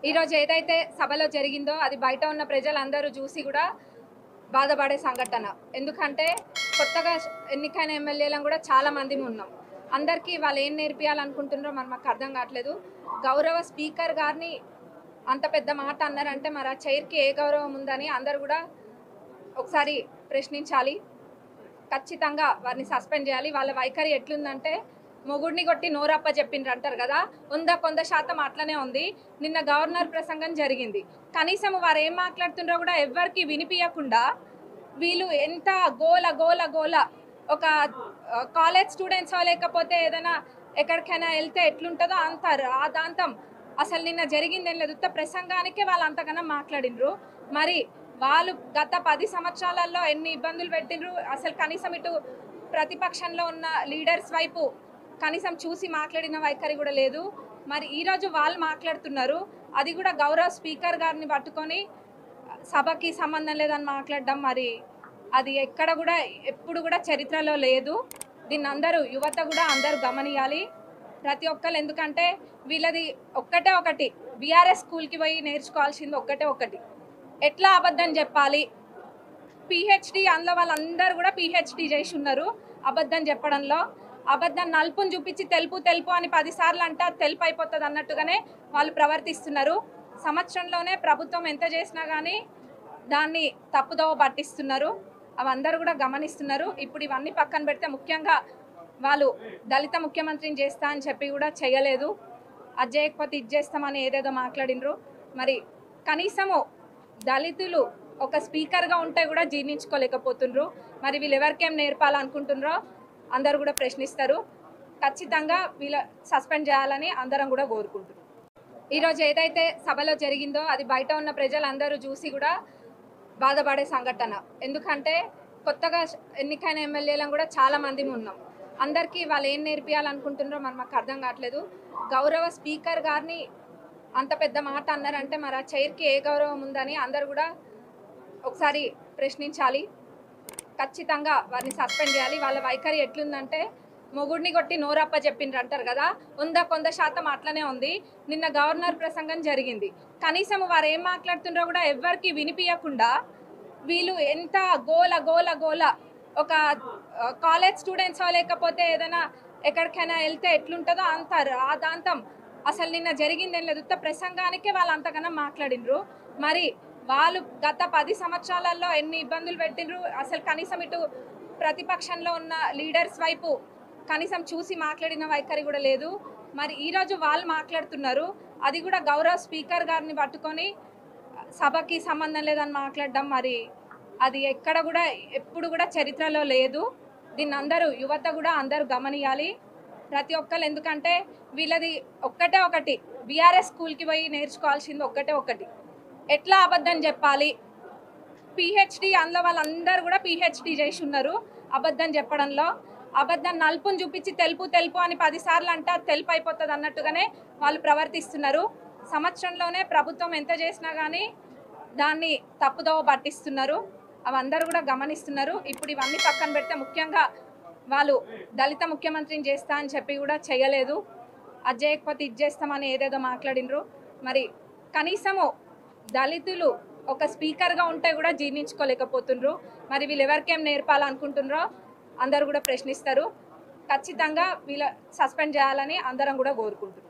ఈ రోజు ఏదైతే సభలో జరిగిందో అది బయట ఉన్న ప్రజలందరూ చూసి కూడా బాధపడే సంఘటన. ఎందుకంటే కొత్తగా ఎన్నికైన ఎమ్మెల్యేలను కూడా చాలా మంది ఉన్నాం. అందరికీ వాళ్ళు ఏం నేర్పియాలనుకుంటున్నారో మరి మాకు అర్థం కావట్లేదు. గౌరవ స్పీకర్ గారిని అంత పెద్ద మాట అన్నారంటే మరి ఆ చైర్కి ఏ గౌరవం ఉందని అందరూ కూడా ఒకసారి ప్రశ్నించాలి. ఖచ్చితంగా వారిని సస్పెండ్ చేయాలి. వాళ్ళ వైఖరి ఎట్లుందంటే మొగుడిని కొట్టి నోరప్ప చెప్పిండ్రు అంటారు కదా, 100% అట్లనే ఉంది. నిన్న గవర్నర్ ప్రసంగం జరిగింది. కనీసం వారు ఏం మాట్లాడుతుండ్రో కూడా ఎవ్వరికి వినిపించకుండా వీళ్ళు ఎంత గోల గోల గోల ఒక కాలేజ్ స్టూడెంట్స్ లేకపోతే ఏదైనా ఎక్కడికైనా వెళ్తే ఎట్లుంటుందో అంత రాదాంతం అసలు నిన్న జరిగింది ఏం లేదు. ప్రసంగానికే వాళ్ళు అంతకన్నా మాట్లాడినరు. మరి వాళ్ళు గత 10 సంవత్సరాలలో ఎన్ని ఇబ్బందులు పెట్టినరు. అసలు కనీసం ఇటు ప్రతిపక్షంలో ఉన్న లీడర్స్ వైపు కనీసం చూసి మాట్లాడిన వైఖరి కూడా లేదు. మరి ఈరోజు వాళ్ళు మాట్లాడుతున్నారు. అది కూడా గౌరవ స్పీకర్ గారిని పట్టుకొని సభకి సంబంధం లేదని మాట్లాడడం మరి అది ఎక్కడ కూడా ఎప్పుడు కూడా చరిత్రలో లేదు. దీన్ని అందరూ యువత కూడా అందరూ గమనియాలి ప్రతి ఒక్కరు. ఎందుకంటే వీళ్ళది ఒక్కటే ఒకటి, బీఆర్ఎస్ స్కూల్కి పోయి నేర్చుకోవాల్సింది ఒక్కటే ఒకటి, ఎట్లా అబద్ధం చెప్పాలి. పిహెచ్డి అందులో వాళ్ళందరూ కూడా పిహెచ్డి చేసి ఉన్నారు అబద్ధం చెప్పడంలో. అబద్ధం నలుపుని చూపించి తెలుపు తెలుపు అని 10 సార్లు అంటే తెలుపు అయిపోతుంది అన్నట్టుగానే వాళ్ళు ప్రవర్తిస్తున్నారు. సంవత్సరంలోనే ప్రభుత్వం ఎంత చేసినా కానీ దాన్ని తప్పుదోవ పట్టిస్తున్నారు. అవందరూ కూడా గమనిస్తున్నారు. ఇప్పుడు ఇవన్నీ పక్కన పెడితే ముఖ్యంగా వాళ్ళు దళిత ముఖ్యమంత్రిని చేస్తా అని చెప్పి కూడా చేయలేదు. అది చేయకపోతే ఇది చేస్తామని ఏదేదో మాట్లాడినరు. మరి కనీసము దళితులు ఒక స్పీకర్గా ఉంటే కూడా జీర్ణించుకోలేకపోతుండ్రు. మరి వీళ్ళు ఎవరికేం నేర్పాలనుకుంటున్నారో అందరూ కూడా ప్రశ్నిస్తారు. ఖచ్చితంగా వీళ్ళ సస్పెండ్ చేయాలని అందరం కూడా కోరుకుంటున్నారు. ఈరోజు ఏదైతే సభలో జరిగిందో అది బయట ఉన్న ప్రజలందరూ చూసి కూడా బాధపడే సంఘటన. ఎందుకంటే కొత్తగా ఎన్నికైన ఎమ్మెల్యేలను కూడా చాలా మంది ఉన్నాం. అందరికీ వాళ్ళు ఏం నేర్పియాలనుకుంటున్నారో మరి మాకు అర్థం కావట్లేదు. గౌరవ స్పీకర్ గారిని అంత పెద్ద మాట అన్నారంటే మరి ఆ చైర్కి ఏ గౌరవం ఉందని అందరూ కూడా ఒకసారి ప్రశ్నించాలి. ఖచ్చితంగా వారిని సస్పెండ్ చేయాలి. వాళ్ళ వైఖరి ఎట్లుందంటే మొగుడిని కొట్టి నోరప్ప చెప్పిండ్రు అంటారు కదా, 100% అట్లనే ఉంది. నిన్న గవర్నర్ ప్రసంగం జరిగింది. కనీసం వారు ఏం మాట్లాడుతుండ్రో కూడా ఎవ్వరికి వినిపించకుండా వీళ్ళు ఎంత గోల గోల గోల ఒక కాలేజ్ స్టూడెంట్స్ లేకపోతే ఏదైనా ఎక్కడికైనా వెళ్తే ఎట్లుంటుందో అంత రాదాంతం అసలు నిన్న జరిగింది ఏం లేదు. ప్రసంగానికే వాళ్ళు అంతకన్నా మాట్లాడినరు. మరి వాళ్ళు గత 10 సంవత్సరాలలో ఎన్ని ఇబ్బందులు పెట్టినరు. అసలు కనీసం ఇటు ప్రతిపక్షంలో ఉన్న లీడర్స్ వైపు కనీసం చూసి మాట్లాడిన వైఖరి కూడా లేదు. మరి ఈరోజు వాళ్ళు మాట్లాడుతున్నారు. అది కూడా గౌరవ స్పీకర్ గారిని పట్టుకొని సభకి సంబంధం లేదని మాట్లాడడం మరి అది ఎక్కడ కూడా ఎప్పుడు కూడా చరిత్రలో లేదు. దీన్ని అందరూ యువత కూడా అందరూ గమనియాలి ప్రతి ఒక్కరు. ఎందుకంటే వీళ్ళది ఒక్కటే ఒకటి, బీఆర్ఎస్ స్కూల్కి పోయి నేర్చుకోవాల్సింది ఒక్కటే ఒకటి, ఎట్లా అబద్ధం చెప్పాలి. పిహెచ్డి అందులో వాళ్ళందరూ కూడా పిహెచ్డి చేసి ఉన్నారు అబద్ధం చెప్పడంలో. అబద్ధం నలుపుని చూపించి తెలుపు తెలుపు అని 10 సార్లు అంటే తెలుపు అయిపోతుంది అన్నట్టుగానే వాళ్ళు ప్రవర్తిస్తున్నారు. సంవత్సరంలోనే ప్రభుత్వం ఎంత చేసినా కానీ దాన్ని తప్పుదోవ పట్టిస్తున్నారు. అవందరూ కూడా గమనిస్తున్నారు. ఇప్పుడు ఇవన్నీ పక్కన పెడితే ముఖ్యంగా వాళ్ళు దళిత ముఖ్యమంత్రిని చేస్తా అని చెప్పి కూడా చేయలేదు. అది చేయకపోతే ఇది చేస్తామని ఏదేదో మాట్లాడినరు. మరి కనీసము దళితులు ఒక స్పీకర్గా ఉంటే కూడా జీర్ణించుకోలేకపోతుండ్రు. మరి వీళ్ళు ఎవరికేం నేర్పాలనుకుంటున్నారో అందరూ కూడా ప్రశ్నిస్తారు. ఖచ్చితంగా వీళ్ళ సస్పెండ్ చేయాలని అందరం కూడా కోరుకుంటున్నారు.